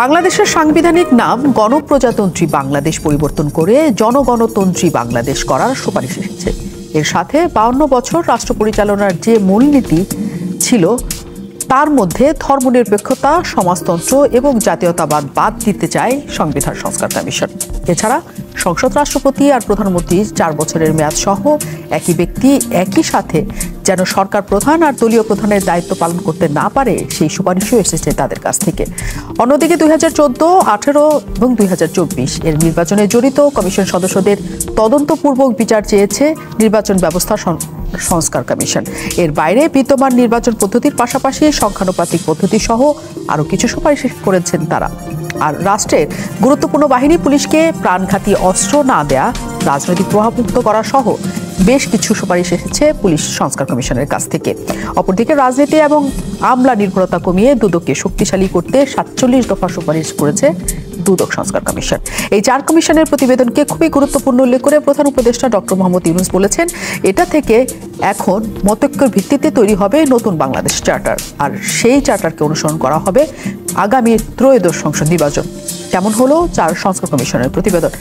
বাংলাদেশের সাংবিধানিক নাম গণপ্রজাতন্ত্রী বাংলাদেশ পরিবর্তন করে জনগণতন্ত্রী বাংলাদেশ করার সুপারিশ এসেছে। এর সাথে 52 বছর রাষ্ট্র পরিচালনার যে মূলনীতি ছিল তার মধ্যে ধর্মনিরপেক্ষতা, সমাজতন্ত্র এবং জাতীয়তাবাদ বাদ দিতে চায় সংবিধান সংস্কার কমিশন। এছাড়া সংসদ, রাষ্ট্রপতি আর প্রধানমন্ত্রীর 4 বছরের মেয়াদ সহ একই ব্যক্তি একই সাথে যেন সরকার প্রধান আর দলীয় প্রধানের দায়িত্ব পালন করতে না পারে, সেই সুপারিশও এসেছে তাদের কাছ থেকে। অন্যদিকে 2014, 18 এবং 2024 এর নির্বাচনে জড়িত কমিশন সদস্যদের তদন্তপূর্বক বিচার চেয়েছে নির্বাচন ব্যবস্থা সংস্কার কমিশন। এর বাইরে বিদ্যমান নির্বাচন পদ্ধতির পাশাপাশি সংখ্যানুপাতিক পদ্ধতি সহ আরও কিছু সুপারিশ করেছেন তারা। আর রাষ্ট্রের গুরুত্বপূর্ণ বাহিনী পুলিশকে প্রাণঘাতী অস্ত্র না দেয়া, রাজনৈতিক প্রভাবমুক্ত করা সহ বেশ কিছু সুপারিশ এসেছে পুলিশ সংস্কার কমিশনের কাছ থেকে। অপরদিকে রাজনীতি এবং আমলা নির্ভরতা কমিয়ে দুদককে শক্তিশালী করতে 47 দফা সুপারিশ করেছে দুদক সংস্কার কমিশন। এই 4 কমিশনের প্রতিবেদনকে খুবই গুরুত্বপূর্ণ উল্লেখ করে প্রধান উপদেষ্টা ডক্টর মোহাম্মদ ইউনূস বলেছেন, এটা থেকে এখন মতৈক্যের ভিত্তিতে তৈরি হবে নতুন বাংলাদেশ চার্টার, আর সেই চার্টারকে অনুসরণ করা হবে আগামী ত্রয়োদশ সংসদ নির্বাচন। কেমন হলো 4 সংস্কার কমিশনের প্রতিবেদন,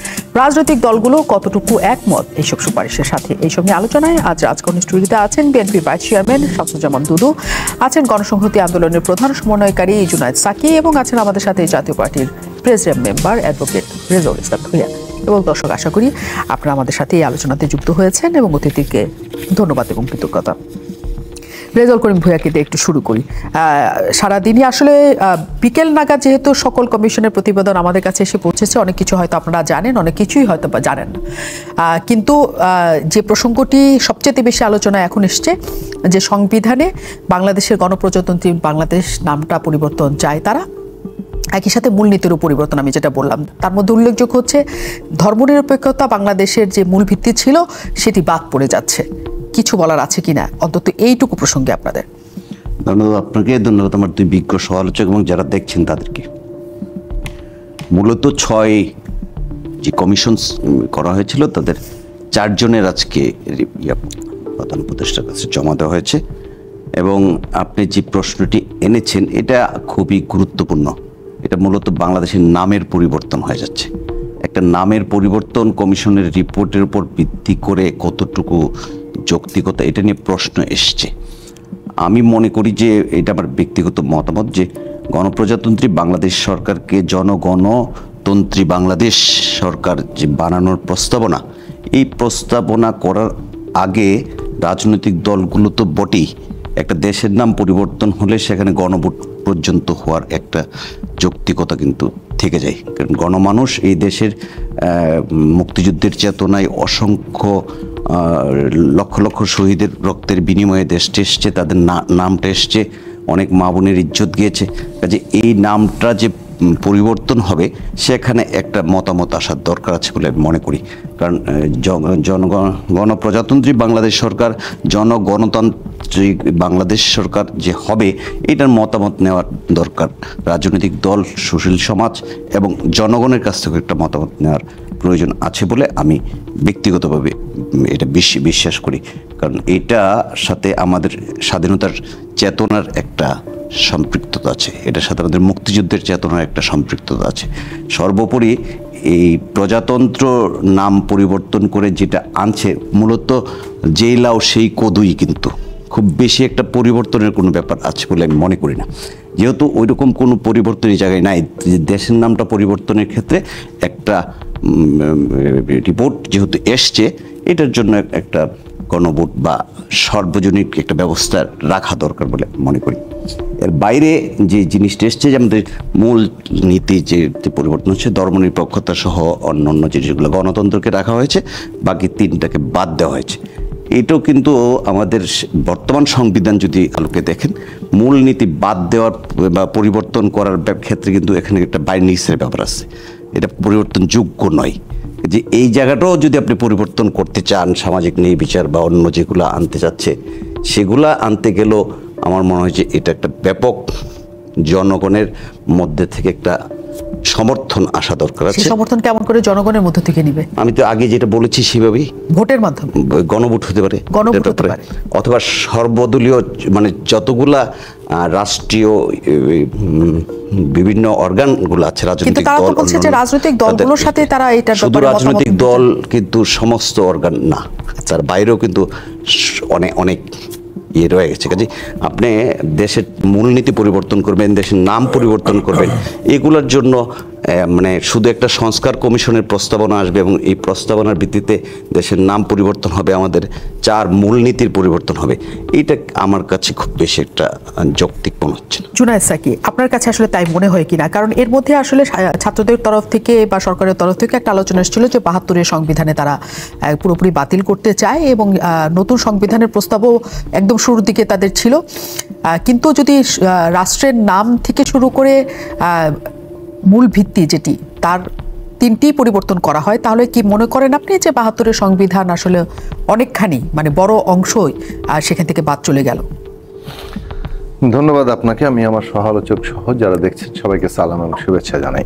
রাজনৈতিক দলগুলো কতটুকু একমত এইসব সুপারিশের সাথে, এইসব নিয়ে আলোচনায় আজ রাজকর্ণী স্টুডিওতে আছেন বিএনপির ভাইস চেয়ারম্যান শামসুজ্জামান দুদু, আছেন গণসংহতি আন্দোলনের প্রধান সমন্বয়কারী জুনায়েদ সাকি এবং আছেন আমাদের সাথে জাতীয় পার্টির প্রেসিডেন্ট মেম্বার অ্যাডভোকেট রেজাউল ইসলাম ভূঁইয়া। এবং দর্শক, আশা করি আপনারা আমাদের সাথে এই আলোচনাতে যুক্ত হয়েছেন এবং অতিথিকে ধন্যবাদ এবং কৃতজ্ঞতা। রেজাউল করিম ভূঁইয়াকে দিয়ে একটু শুরু করি। সারাদিনই আসলে বিকেল নাগাদ যেহেতু সকল কমিশনের প্রতিবেদন আমাদের কাছে এসে পৌঁছেছে, অনেক কিছু হয়তো আপনারা জানেন, অনেক কিছুই হয়তো বা জানেন না। কিন্তু যে প্রসঙ্গটি সবচেয়ে বেশি আলোচনায় এখন এসছে, যে সংবিধানে বাংলাদেশের গণপ্রজাতন্ত্রী বাংলাদেশ নামটা পরিবর্তন চায় তারা, একই সাথে মূলনীতিরও পরিবর্তন, আমি যেটা বললাম তার মধ্যে উল্লেখযোগ্য হচ্ছে ধর্মনিরপেক্ষতা বাংলাদেশের যে মূল ভিত্তি ছিল সেটি বাদ পড়ে যাচ্ছে। কিছু বলার আছে কিনা অন্তত এইটুকু প্রসঙ্গে আপনাদের? ধন্যবাদ আপনাকে, ধন্যবাদ আমার 2 বিজ্ঞ সমালোচক এবং যারা দেখছেন তাদেরকে। মূলত 6 যে কমিশন করা হয়েছিল তাদের 4 জনের আজকে প্রধান উপদেষ্টার কাছে জমা দেওয়া হয়েছে এবং আপনি যে প্রশ্নটি এনেছেন এটা খুবই গুরুত্বপূর্ণ। এটা মূলত বাংলাদেশের নামের পরিবর্তন হয়ে যাচ্ছে। একটা নামের পরিবর্তন কমিশনের রিপোর্টের উপর ভিত্তি করে কতটুকু যৌক্তিকতা, এটা নিয়ে প্রশ্ন এসছে। আমি মনে করি যে এটা আমার ব্যক্তিগত মতামত যে গণপ্রজাতন্ত্রী বাংলাদেশ সরকারকে জনগণতন্ত্রী বাংলাদেশ সরকার যে বানানোর প্রস্তাবনা, এই প্রস্তাবনা করার আগে রাজনৈতিক দলগুলো তো বটেই, একটা দেশের নাম পরিবর্তন হলে সেখানে গণভোট পর্যন্ত হওয়ার একটা যৌক্তিকতা কিন্তু থেকে যায়। কারণ গণমানুষ এই দেশের মুক্তিযুদ্ধের চেতনায় অসংখ্য লক্ষ লক্ষ শহীদের রক্তের বিনিময়ে দেশটা এসছে, তাদের নামটা এসছে, অনেক মা বোনের ইজ্জত গিয়েছে। কাজে এই নামটা যে পরিবর্তন হবে সেখানে একটা মতামত আসার দরকার আছে বলে আমি মনে করি। কারণ গণপ্রজাতন্ত্রী বাংলাদেশ সরকার জনগণতান্ত্রিক বাংলাদেশ সরকার যে হবে এটার মতামত নেওয়ার দরকার। রাজনৈতিক দল, সুশীল সমাজ এবং জনগণের কাছ থেকে একটা মতামত নেওয়ার প্রয়োজন আছে বলে আমি ব্যক্তিগতভাবে এটা বিশ্বাস করি। কারণ এটার সাথে আমাদের স্বাধীনতার চেতনার একটা সম্পৃক্ততা আছে, এটার সাথে আমাদের মুক্তিযুদ্ধের চেতনার একটা সম্পৃক্ততা আছে। সর্বোপরি এই প্রজাতন্ত্র নাম পরিবর্তন করে যেটা আনছে, মূলত যেই লাউ সেই কদুই, কিন্তু খুব বেশি একটা পরিবর্তনের কোনো ব্যাপার আছে বলে আমি মনে করি না। যেহেতু ওইরকম কোনো পরিবর্তন এই জায়গায় নাই, দেশের নামটা পরিবর্তনের ক্ষেত্রে একটা রিপোর্ট যেহেতু এসছে, এটার জন্য একটা গণভোট বা সর্বজনীন একটা ব্যবস্থা রাখা দরকার বলে মনে করি। এর বাইরে যে জিনিসটা এসছে, যে আমাদের মূল নীতি যে পরিবর্তন হচ্ছে, ধর্মনিরপেক্ষতা সহ অন্য অন্য জিনিসগুলো গণতন্ত্রকে রাখা হয়েছে, বাকি 3টাকে বাদ দেওয়া হয়েছে। এটাও কিন্তু আমাদের বর্তমান সংবিধান যদি আলোকে দেখেন, মূল নীতি বাদ দেওয়ার বা পরিবর্তন করার ক্ষেত্রে কিন্তু এখানে একটা বাইনিক্সের ব্যাপার আছে, এটা পরিবর্তনযোগ্য নয়। যে এই জায়গাটাও যদি আপনি পরিবর্তন করতে চান, সামাজিক ন্যায়বিচার বা অন্য যেগুলো আনতে চাচ্ছে সেগুলা আনতে গেলেও আমার মনে হয় যে এটা একটা ব্যাপক জনগণের মধ্যে থেকে একটা সমর্থন আসা দরকার সেই আছে। সমর্থন কেমন করে জনগণের মধ্য থেকে নিবে? আমি তো আগে যেটা বলেছি সেভাবেই ভোটের মাধ্যমে, গণভোট হতে পারে, গণভোট হতে পারে, অথবা সর্বদলীয় মানে যতগুলা রাষ্ট্রীয় বিভিন্ন অর্গানগুলো আছে, কিন্তু রাজনৈতিক তারা তো দল, বলছে যে রাজনৈতিক দলগুলোর সাথে তারা এটা শুধু রাজনৈতিক দল কিন্তু সমস্ত অর্গান না, তার বাইরেও কিন্তু অনেক অনেক ইয়ে রয়ে গেছে। কাজে আপনি দেশের মূলনীতি পরিবর্তন করবেন, দেশের নাম পরিবর্তন করবেন, এগুলোর জন্য মানে শুধু একটা সংস্কার কমিশনের প্রস্তাবনা আসবে এবং এই প্রস্তাবনার ভিত্তিতে দেশের নাম পরিবর্তন হবে, আমাদের 4 মূলনীতির পরিবর্তন হবে, এটা আমার কাছে খুব বেশি একটা যৌক্তিক মনে হচ্ছে না। জুনায়েদ সাকি, আপনার কাছে আসলে তাই মনে হয় কিনা? কারণ এর মধ্যে আসলে ছাত্রদের তরফ থেকে বা সরকারের তরফ থেকে একটা আলোচনা এসেছিল যে 72-এর সংবিধানে তারা পুরোপুরি বাতিল করতে চায় এবং নতুন সংবিধানের প্রস্তাবও একদম শুরুর দিকে তাদের ছিল। কিন্তু যদি রাষ্ট্রের নাম থেকে শুরু করে মূল ভিত্তি যেটি, তার 3টি পরিবর্তন করা হয়, তাহলে কি মনে করেন আপনি যে 72-এর সংবিধান আসলে অনেকখানি মানে বড় অংশই সেখান থেকে বাদ চলে গেল? ধন্যবাদ আপনাকে। আমি আমার সহ-আলোচক সহ যারা দেখছেন সবাইকে সালাম এবং শুভেচ্ছা জানাই।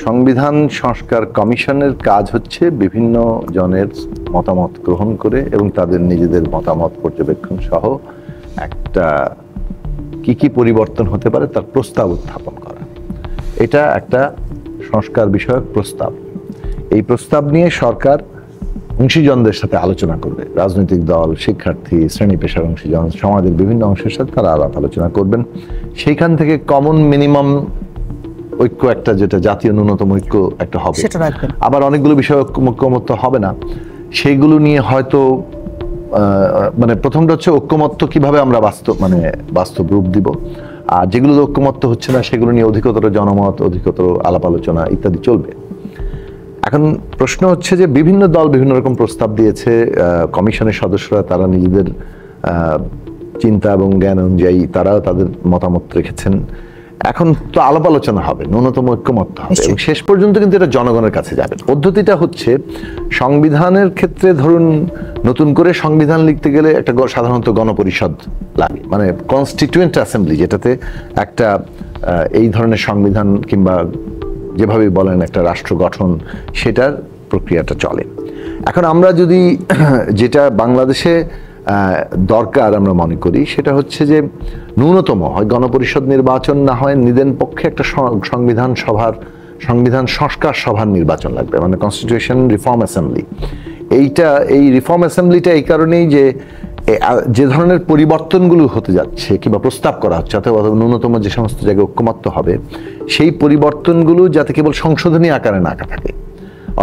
সংবিধান সংস্কার কমিশনের কাজ হচ্ছে বিভিন্ন জনের মতামত গ্রহণ করে এবং তাদের নিজেদের মতামত পর্যবেক্ষণ সহ একটা কি পরিবর্তন হতে পারে তার প্রস্তাব উত্থাপন করা। এটা একটা সংস্কার বিষয়ক প্রস্তাব। এই প্রস্তাব নিয়ে সরকার অংশীজনদের সাথে আলোচনা করবে, রাজনৈতিক দল, শিক্ষার্থী, শ্রেণী পেশার অংশীজন, সমাজের বিভিন্ন অংশের সাথে তারা আলাপ আলোচনা করবেন। সেইখান থেকে কমন মিনিমাম ঐক্য একটা, যেটা জাতীয় ন্যূনতম ঐক্য একটা হবে, আবার অনেকগুলো বিষয় ঐক্যমত্য হবে না, সেইগুলো নিয়ে হয়তো মানে প্রথমটা হচ্ছে ঐক্যমত্য কিভাবে আমরা বাস্তব রূপ দিব, আর যেগুলো ঐক্যমত্য হচ্ছে না সেগুলো নিয়ে অধিকতর জনমত, অধিকতর আলাপ আলোচনা ইত্যাদি চলবে। এখন প্রশ্ন হচ্ছে যে বিভিন্ন দল বিভিন্ন রকম প্রস্তাব দিয়েছে, কমিশনের সদস্যরা তারা নিজেদের চিন্তা এবং জ্ঞান অনুযায়ী তারাও তাদের মতামত রেখেছেন। এখন তো আলাপ আলোচনা হবে, ন্যূনতম ঐক্যমত্য হবে এবং শেষ পর্যন্ত কিন্তু এটা জনগণের কাছে যাবে। পদ্ধতিটা হচ্ছে সংবিধানের ক্ষেত্রে ধরুন নতুন করে সংবিধান লিখতে গেলে একটা সাধারণত গণপরিষদ লাগে, মানে কনস্টিটিউয়েন্ট অ্যাসেম্বলি, যেটাতে একটা এই ধরনের সংবিধান কিংবা যেভাবে বলেন একটা রাষ্ট্র গঠন, সেটার প্রক্রিয়াটা চলে। এখন আমরা যদি যেটা বাংলাদেশে দরকার আমরা মনে করি সেটা হচ্ছে যে ন্যূনতম হয় গণপরিষদ নির্বাচন, না হয় নিদেন পক্ষে একটা সংবিধান সংস্কার সভার নির্বাচন লাগবে, মানে কনস্টিটিউশন রিফর্ম অ্যাসেম্বলি। এই রিফর্ম অ্যাসেম্বলিটা এই কারণেই যে ধরনের পরিবর্তনগুলো হতে যাচ্ছে কিংবা প্রস্তাব করা হচ্ছে, অথবা ন্যূনতম যে সমস্ত জায়গায় ঐক্যমত্য হবে, সেই পরিবর্তনগুলো যাতে কেবল সংশোধনী আকারে না থাকে।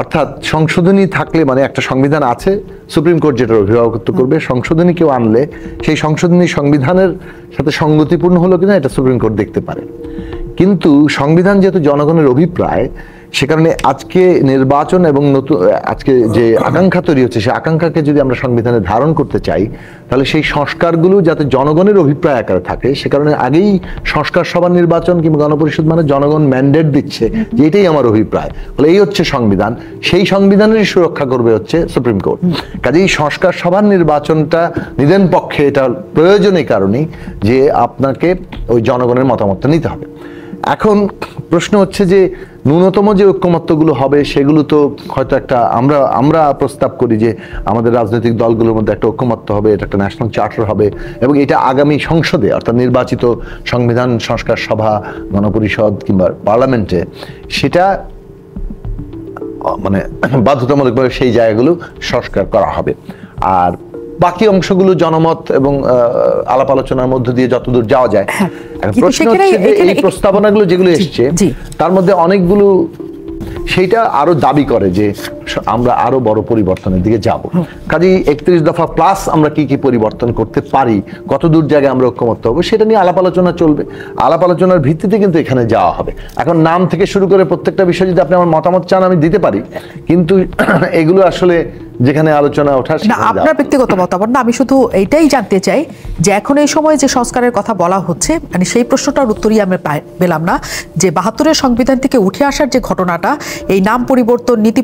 অর্থাৎ সংশোধনী থাকলে মানে একটা সংবিধান আছে, সুপ্রিম কোর্ট যেটার অভিভাবকত্ব করবে, সংশোধনী কেউ আনলে সেই সংশোধনী সংবিধানের সাথে সঙ্গতিপূর্ণ হলো কিনা এটা সুপ্রিম কোর্ট দেখতে পারে। কিন্তু সংবিধান যেহেতু জনগণের অভিপ্রায়, সে কারণে আজকে নির্বাচন এবং আজকে যে আকাঙ্ক্ষা তৈরি হচ্ছে, সেই আকাঙ্ক্ষাকে যদি আমরা সংবিধানে ধারণ করতে চাই, তাহলে সেই সংস্কারগুলো যাতে জনগণের অভিপ্রায় আকারে থাকে, সে কারণে আগেই সংস্কার সভা নির্বাচন কিংবা গণপরিষদ মানে জনগণ ম্যান্ডেট দিচ্ছে যে এটাই আমার অভিপ্রায়, বলে এই হচ্ছে সংবিধান, সেই সংবিধানেরই সুরক্ষা করবে হচ্ছে সুপ্রিম কোর্ট। কাজেই সংস্কার সভার নির্বাচনটা নিদেন পক্ষে এটা প্রয়োজনীয় কারণেই যে আপনাকে ওই জনগণের মতামতটা নিতে হবে। এখন প্রশ্ন হচ্ছে যে ন্যূনতম যে ঐক্যমত্যগুলো হবে সেগুলো তো হয়তো একটা আমরা প্রস্তাব করি যে আমাদের রাজনৈতিক দলগুলোর মধ্যে একটা ঐক্যমত্য হবে, এটা একটা ন্যাশনাল চার্টার হবে এবং এটা আগামী সংসদে অর্থাৎ নির্বাচিত সংবিধান সংস্কার সভা, গণপরিষদ কিংবা পার্লামেন্টে সেটা মানে বাধ্যতামূলকভাবে সেই জায়গাগুলো সংস্কার করা হবে। আর বাকি অংশগুলো জনমত এবং আলাপ আলোচনার মধ্য দিয়ে যতদূর যাওয়া যায়। প্রশ্ন হচ্ছে যে এই প্রস্তাবনাগুলো যেগুলো এসছে তার মধ্যে অনেকগুলো সেইটা আরো দাবি করে যে আমরা আরো বড় পরিবর্তনের দিকে যাব। কাজেই 31 দফা প্লাস আমরা কি পরিবর্তন করতে পারি, কতদূর জায়গায় আমরা ঐক্যমত্য হবো, সেটা নিয়ে আলাপ আলোচনা চলবে। আলাপ আলোচনার ভিত্তিতে কিন্তু এখানে যাওয়া হবে। এখন নাম থেকে শুরু করে প্রত্যেকটা বিষয় যদি আপনি আমার মতামত চান আমি দিতে পারি, কিন্তু এগুলো আসলে যেখানে আলোচনা ওঠার না আপনার ব্যক্তিগত মতামত না, আমি শুধু এইটাই জানতে চাই যে এখন এই সময় যে সংস্কারের কথা বলা হচ্ছে, মানে সেই প্রশ্নটার উত্তরই আমি পেলাম না যে 72-এর সংবিধান থেকে উঠে আসার যে ঘটনাটা, এই নাম পরিবর্তন, নীতি